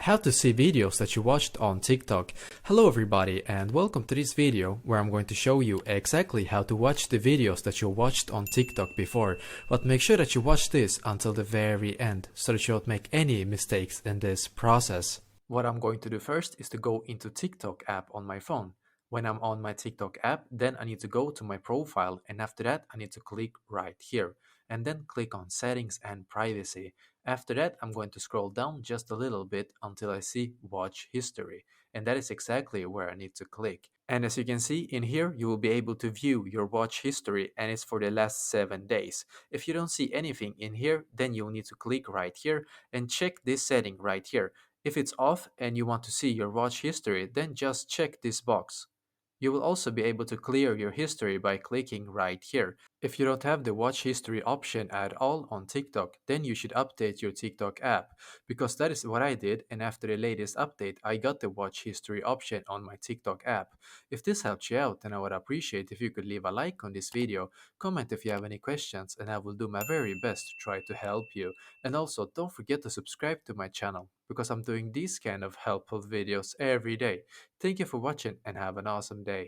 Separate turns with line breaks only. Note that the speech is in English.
How to see videos that you watched on TikTok. Hello everybody and welcome to this video where I'm going to show you exactly how to watch the videos that you watched on TikTok before. But make sure that you watch this until the very end so that you don't make any mistakes in this process. What I'm going to do first is to go into TikTok app on my phone. When I'm on my TikTok app, then I need to go to my profile, and after that I need to click right here and then click on settings and privacy. After that, I'm going to scroll down just a little bit until I see watch history, and that is exactly where I need to click. And as you can see in here, you will be able to view your watch history, and it's for the last 7 days. If you don't see anything in here, then you'll need to click right here and check this setting right here. If it's off and you want to see your watch history, then just check this box. You will also be able to clear your history by clicking right here. If you don't have the watch history option at all on TikTok, then you should update your TikTok app, because that is what I did, and after the latest update I got the watch history option on my TikTok app. If this helped you out, then I would appreciate if you could leave a like on this video, comment if you have any questions, and I will do my very best to try to help you. And also don't forget to subscribe to my channel, because I'm doing these kind of helpful videos every day. Thank you for watching and have an awesome day.